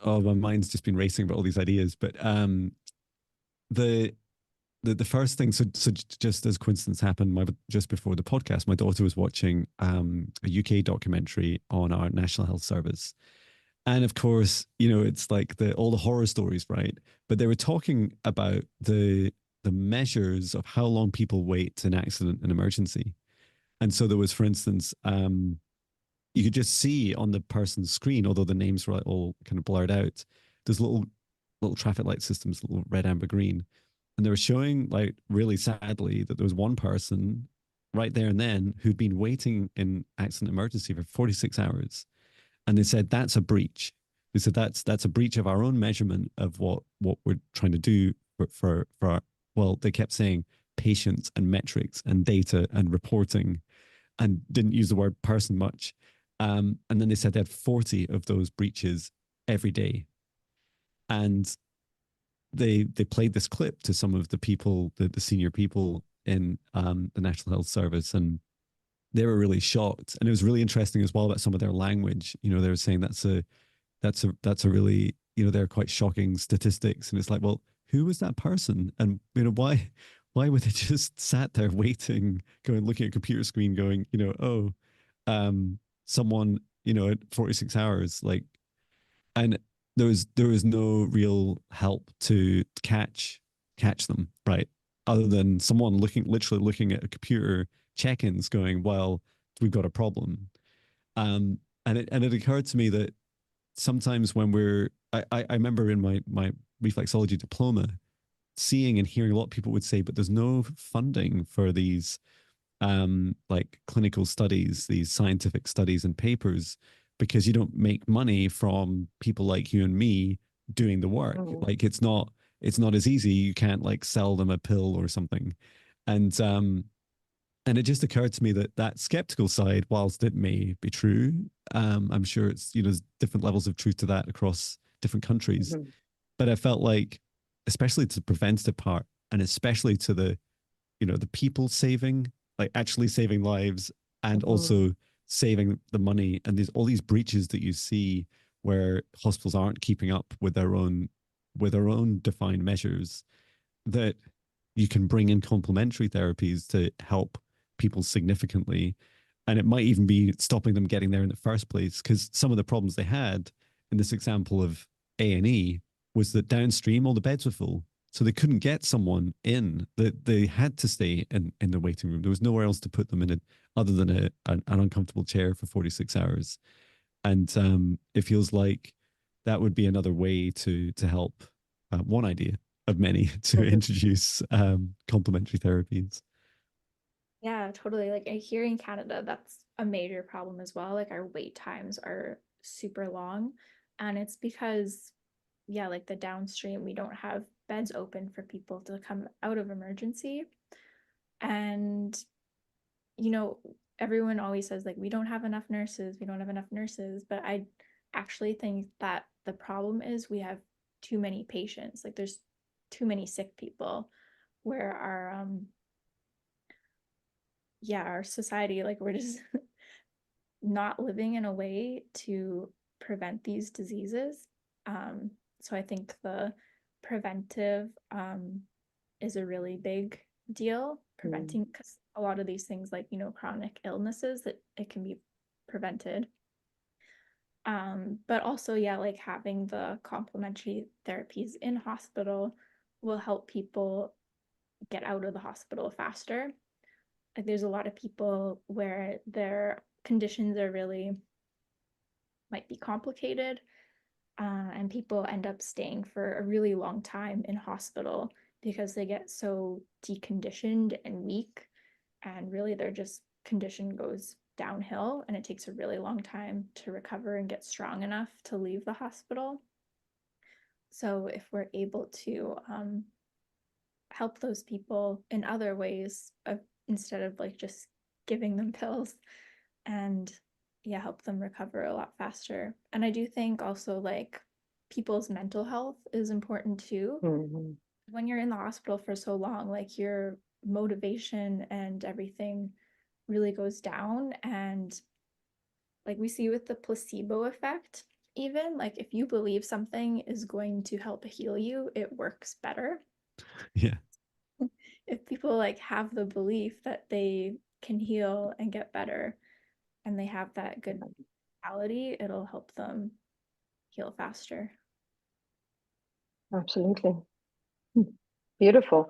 Oh, my mind's just been racing about all these ideas, but the the first thing, so just as coincidence happened, just before the podcast, my daughter was watching a UK documentary on our National Health Service, and of course, it's like all the horror stories, right? But they were talking about the measures of how long people wait in accident and emergency, and so there was, for instance, you could just see on the person's screen, although the names were all kind of blurred out, there's little traffic light systems, little red, amber, green. And they were showing, like, really sadly, that there was one person right there and then who'd been waiting in accident emergency for 46 hours. And they said that's a breach. They said that's a breach of our own measurement of what we're trying to do for our, well, they kept saying patients and metrics and data and reporting, and didn't use the word person much. And then they said they had 40 of those breaches every day. And they played this clip to some of the people, the senior people in the National Health Service, and they were really shocked. And it was really interesting as well about some of their language. They were saying that's a really, they're quite shocking statistics. And it's like, well, who was that person? And why were they just sat there waiting, going, looking at a computer screen, going, someone, at 46 hours, like, and there was no real help to catch them, right? Other than someone literally looking at a computer check-ins, going, well, we've got a problem. And it occurred to me that sometimes when I remember in my reflexology diploma, seeing and hearing a lot of people would say, but there's no funding for these like clinical studies, these scientific studies and papers, because you don't make money from people like you and me doing the work. Like it's not as easy. You can't like sell them a pill or something. And it just occurred to me that skeptical side, whilst it may be true, I'm sure it's, there's different levels of truth to that across different countries. But I felt like, especially to the preventative part, and especially to the people saving, like actually saving lives, and also saving the money, and there's all these breaches that you see where hospitals aren't keeping up with their own defined measures, that you can bring in complementary therapies to help people significantly. And it might even be stopping them getting there in the first place, because some of the problems they had in this example of A&E was that downstream all the beds were full, so they couldn't get someone in. That they had to stay in the waiting room. There was nowhere else to put them in other than an uncomfortable chair for 46 hours. And it feels like that would be another way to help, one idea of many, to introduce complementary therapies. Yeah, totally. Like here in Canada, that's a major problem as well. Like our wait times are super long. And it's because, yeah, like the downstream, we don't have beds open for people to come out of emergency. And, everyone always says, like, we don't have enough nurses, we don't have enough nurses. But I actually think that the problem is we have too many patients. Like there's too many sick people, where our society, like we're just not living in a way to prevent these diseases. So I think the preventive is a really big deal. Preventing, because a lot of these things, like, you know, chronic illnesses, that it can be prevented. But also, yeah, like having the complementary therapies in hospital will help people get out of the hospital faster. Like there's a lot of people where their conditions are really might be complicated, and people end up staying for a really long time in hospital because they get so deconditioned and weak, and really their just condition goes downhill, and it takes a really long time to recover and get strong enough to leave the hospital. So if we're able to help those people in other ways, instead of like just giving them pills, and yeah, help them recover a lot faster. And I do think also like people's mental health is important too. When you're in the hospital for so long, like your motivation and everything really goes down. And like we see with the placebo effect, even like if you believe something is going to help heal you, it works better. Yeah. If people like have the belief that they can heal and get better, and they have that good mentality, it'll help them heal faster. Absolutely. Beautiful.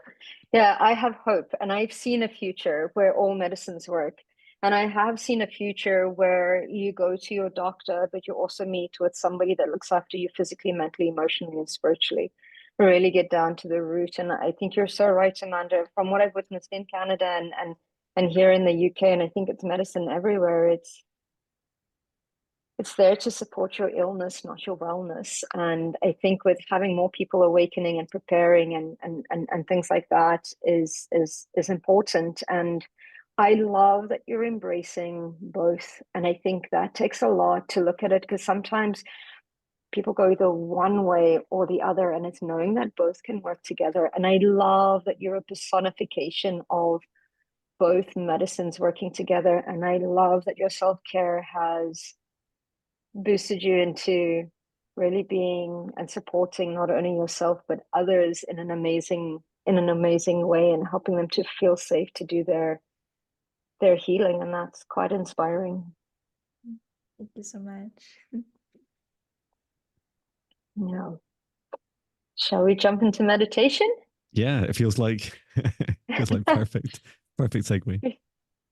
Yeah, I have hope, and I've seen a future where all medicines work. And I have seen a future where you go to your doctor, but you also meet with somebody that looks after you physically, mentally, emotionally, and spiritually. Really get down to the root. And I think you're so right, Amanda. From what I've witnessed in Canada and here in the UK, and I think it's medicine everywhere, it's there to support your illness, not your wellness. And I think with having more people awakening and preparing and things like that is important. And I love that you're embracing both. And I think that takes a lot to look at it, because sometimes people go either one way or the other, and it's knowing that both can work together. And I love that you're a personification of both medicines working together. And I love that your self-care has boosted you into really being and supporting not only yourself but others in an amazing way, and helping them to feel safe to do their healing. And that's quite inspiring. Thank you so much. Yeah. Shall we jump into meditation? Yeah, it feels like perfect segue.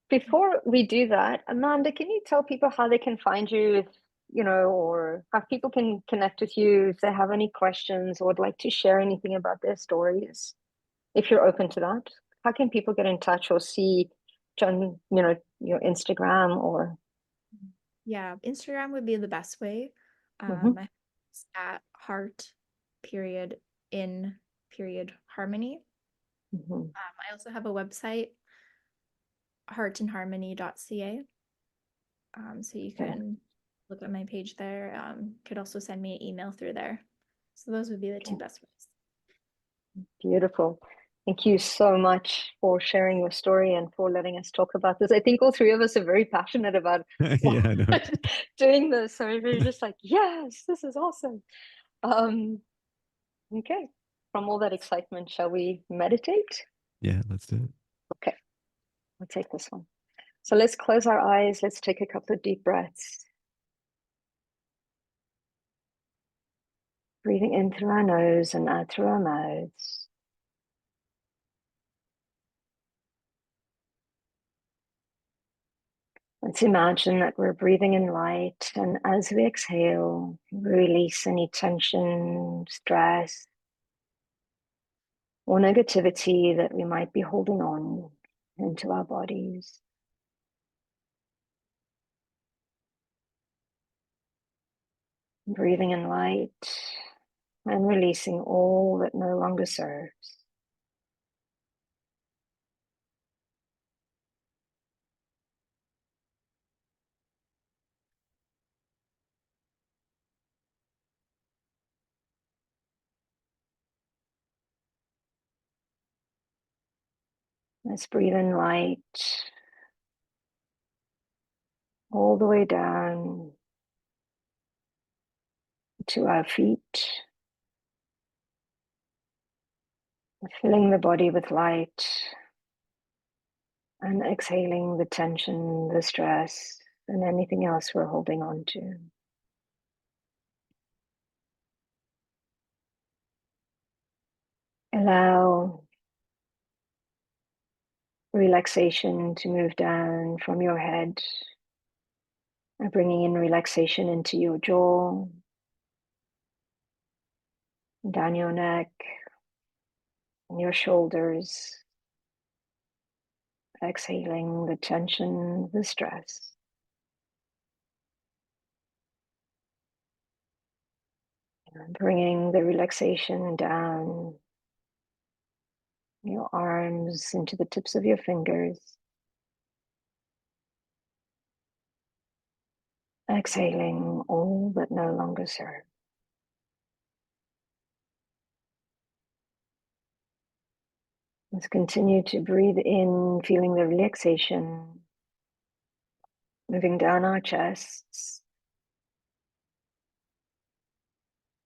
Before we do that, Amanda, can you tell people how they can find you, if or how people can connect with you if they have any questions or would like to share anything about their stories, if you're open to that? How can people get in touch or see Jon, your Instagram or? Yeah, Instagram would be the best way. My it's at heart period in period harmony. I also have a website, heartandharmony.ca. So you can look at my page there. Could also send me an email through there. So those would be the two best ways. Beautiful. Thank you so much for sharing your story and for letting us talk about this. I think all three of us are very passionate about Yeah, no. doing this. So we're just like, yes, this is awesome. Okay. From all that excitement, shall we meditate? Yeah, let's do it. Okay. I'll take this one. So let's close our eyes. Let's take a couple of deep breaths. Breathing in through our nose and out through our mouths. Let's imagine that we're breathing in light, and as we exhale, release any tension, stress, or negativity that we might be holding on into our bodies. Breathing in light and releasing all that no longer serves. Let's breathe in light all the way down to our feet, Filling the body with light and exhaling the tension, the stress, and anything else we're holding on to. Allow relaxation to move down from your head, and bringing in relaxation into your jaw, down your neck, and your shoulders. Exhaling the tension, the stress. And bringing the relaxation down your arms into the tips of your fingers. Exhaling all that no longer serve. Let's continue to breathe in, feeling the relaxation, moving down our chests,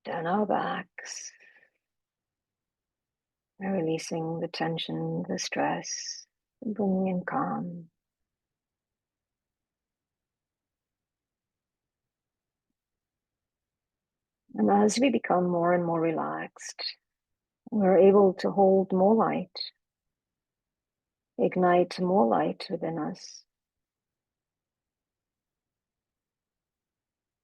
down our backs, and releasing the tension, the stress, bringing in calm. And as we become more and more relaxed, we're able to hold more light, ignite more light within us.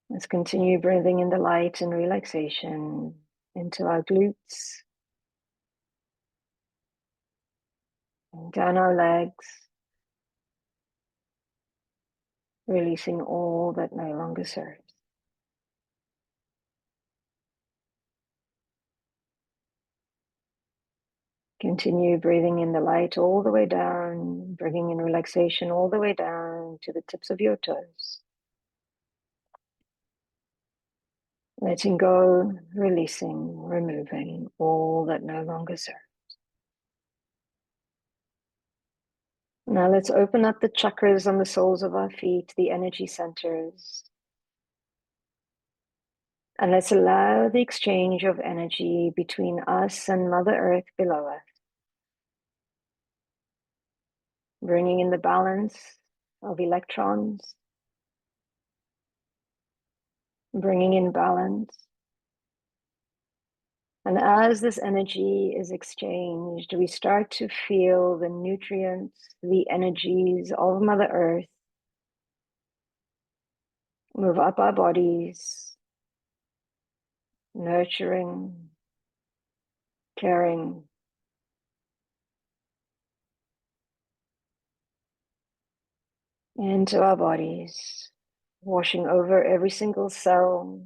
Let's continue breathing in the light and relaxation into our glutes, and down our legs, releasing all that no longer serves. Continue breathing in the light all the way down, bringing in relaxation all the way down to the tips of your toes. Letting go, releasing, removing all that no longer serves. Now let's open up the chakras on the soles of our feet, the energy centers. And let's allow the exchange of energy between us and Mother Earth below us. Bringing in the balance of electrons. Bringing in balance. And as this energy is exchanged, we start to feel the nutrients, the energies of Mother Earth move up our bodies, nurturing, caring, into our bodies, washing over every single cell,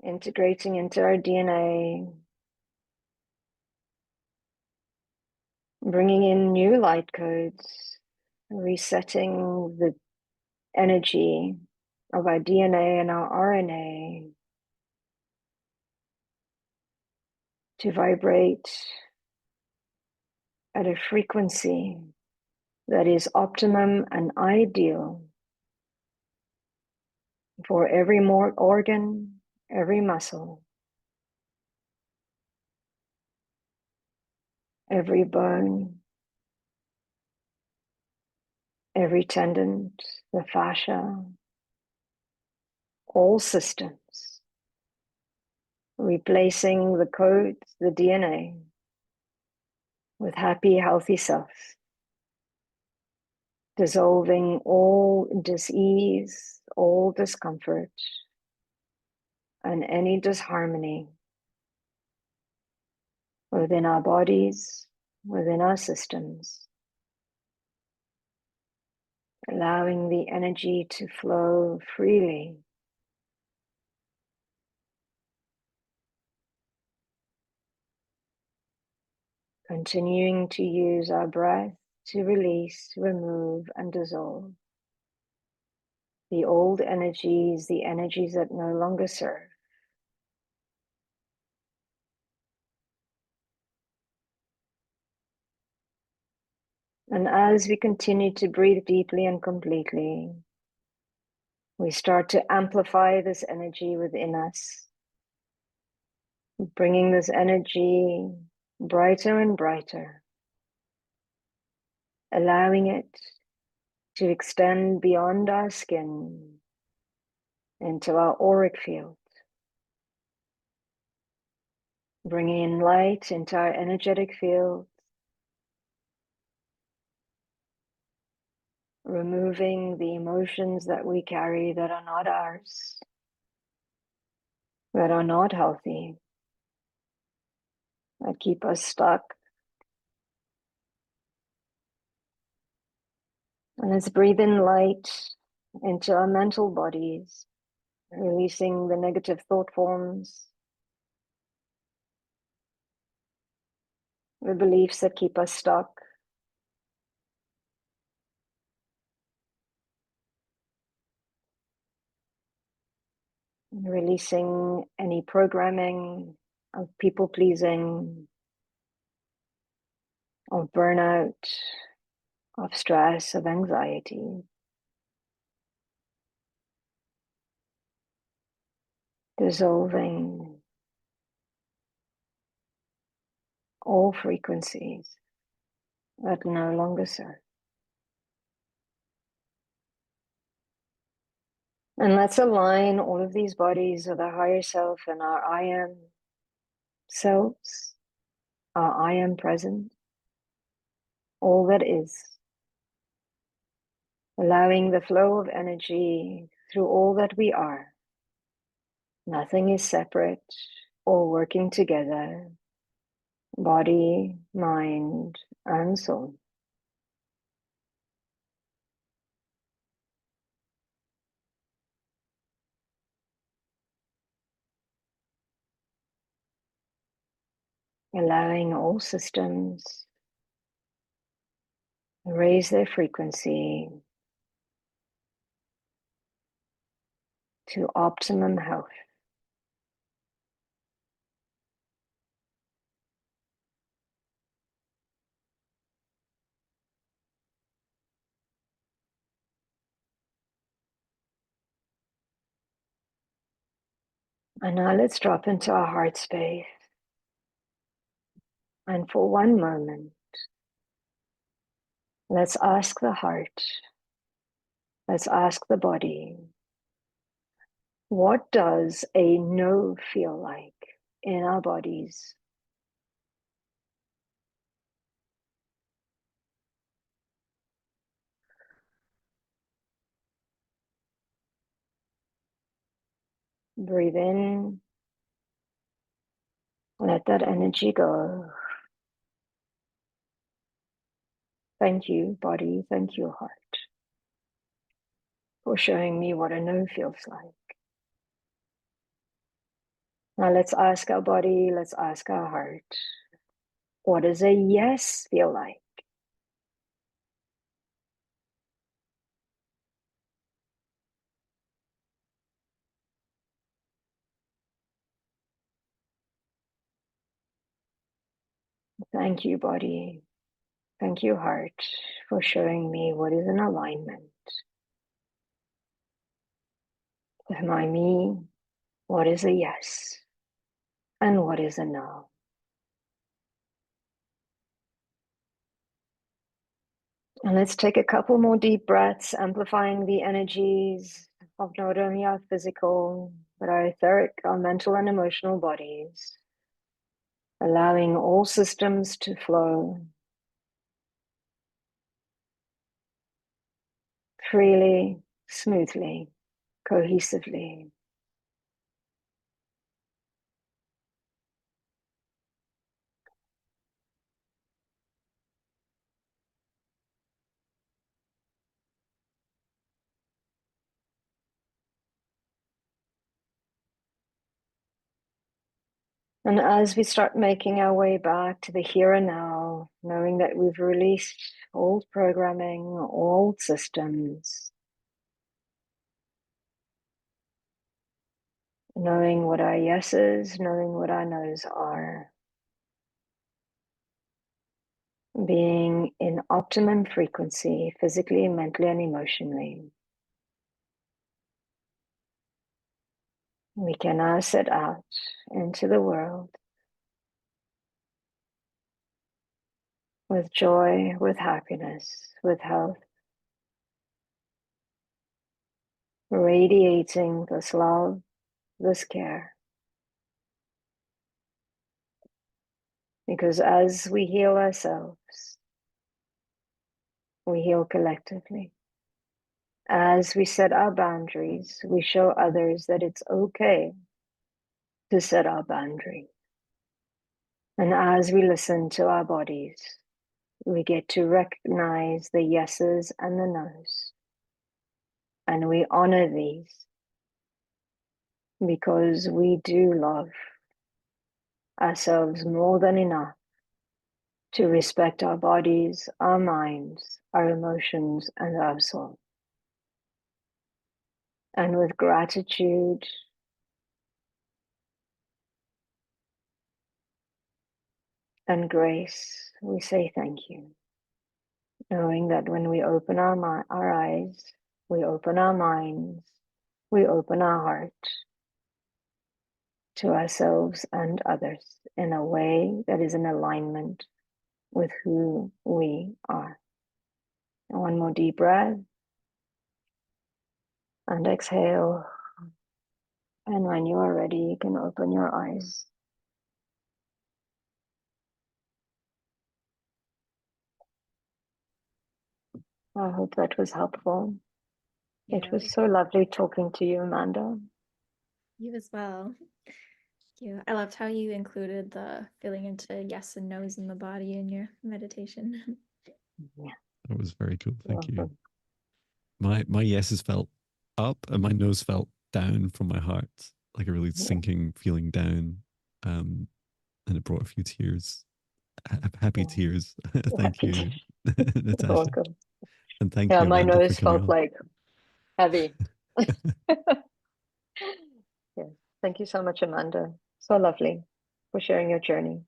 integrating into our DNA, bringing in new light codes, resetting the energy of our DNA and our RNA to vibrate at a frequency that is optimum and ideal for every more organ, every muscle, every bone, every tendon, the fascia, all systems, replacing the codes, the DNA, with happy, healthy cells, dissolving all dis-ease, all discomfort, and any disharmony within our bodies, within our systems, allowing the energy to flow freely. Continuing to use our breath to release, remove, and dissolve the old energies, the energies that no longer serve. And as we continue to breathe deeply and completely, we start to amplify this energy within us, bringing this energy brighter and brighter, allowing it to extend beyond our skin into our auric field, bringing in light into our energetic field, removing the emotions that we carry that are not ours, that are not healthy, that keep us stuck. And let's breathe in light into our mental bodies, releasing the negative thought forms, the beliefs that keep us stuck. Releasing any programming of people pleasing, of burnout, of stress, of anxiety. Dissolving all frequencies that no longer serve. And let's align all of these bodies with our higher self and our I am selves, our I am present, all that is, allowing the flow of energy through all that we are. Nothing is separate or working together, body, mind, and soul. Allowing all systems to raise their frequency to optimum health. And now let's drop into our heart space. And for one moment, let's ask the heart, let's ask the body, what does a no feel like in our bodies? Breathe in, let that energy go. Thank you, body, thank you, heart, for showing me what a no feels like. Now let's ask our body, let's ask our heart, what does a yes feel like? Thank you, body. Thank you, heart, for showing me what is in alignment with my me, what is a yes, and what is a no. And let's take a couple more deep breaths, amplifying the energies of not only our physical, but our etheric, our mental and emotional bodies, allowing all systems to flow freely, smoothly, cohesively. And as we start making our way back to the here and now, knowing that we've released old programming, old systems, knowing what our yeses, knowing what our nos are, being in optimum frequency, physically, mentally, and emotionally. we can now set out into the world with joy, with happiness, with health, radiating this love, this care. Because as we heal ourselves, we heal collectively. As we set our boundaries, we show others that it's okay to set our boundaries. And as we listen to our bodies, we get to recognize the yeses and the nos. And we honor these because we do love ourselves more than enough to respect our bodies, our minds, our emotions, and our soul. And with gratitude and grace, we say thank you, knowing that when we open our eyes, we open our minds, we open our heart to ourselves and others in a way that is in alignment with who we are. And one more deep breath and exhale. And when you are ready, you can open your eyes. I hope that was helpful. Yeah, It was so lovely talking to you, Amanda. you as well. You. I loved how you included the feeling into yes and no's in the body in your meditation. Yeah. That was very cool. Thank you. Welcome. My yeses felt up and my nose felt down from my heart, like a really sinking feeling down. And it brought a few tears, happy tears. Thank Happy you, to. Natasha. Welcome. And thank Yeah, you, my Amanda, for nose coming felt on. like heavy. Yes. Thank you so much, Amanda. So lovely for sharing your journey.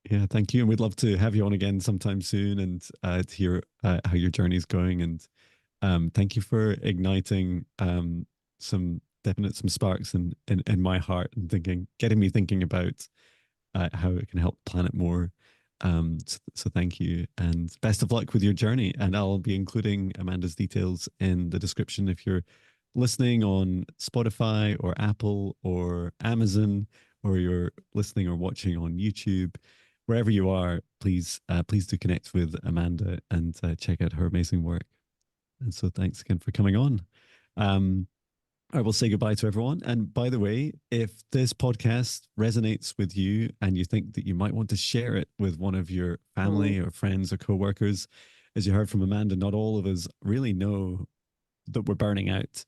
Yeah, thank you. And we'd love to have you on again sometime soon and to hear how your journey is going. And thank you for igniting some sparks in my heart and getting me thinking about how it can help the planet more. So thank you and best of luck with your journey. And I'll be including Amanda's details in the description if you're listening on Spotify or Apple or Amazon, or you're listening or watching on YouTube. Wherever you are, please do connect with Amanda and check out her amazing work. And so thanks again for coming on. I will say goodbye to everyone. And by the way, if this podcast resonates with you and you think that you might want to share it with one of your family or friends or coworkers, as you heard from Amanda, not all of us really know that we're burning out.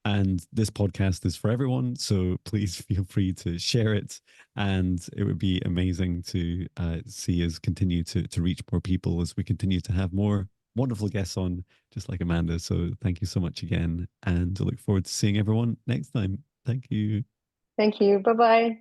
And this podcast is for everyone. So please feel free to share it. And it would be amazing to see us continue to reach more people as we continue to have more wonderful guests on, just like Amanda. So thank you so much again. And I look forward to seeing everyone next time. Thank you. Thank you. Bye-bye.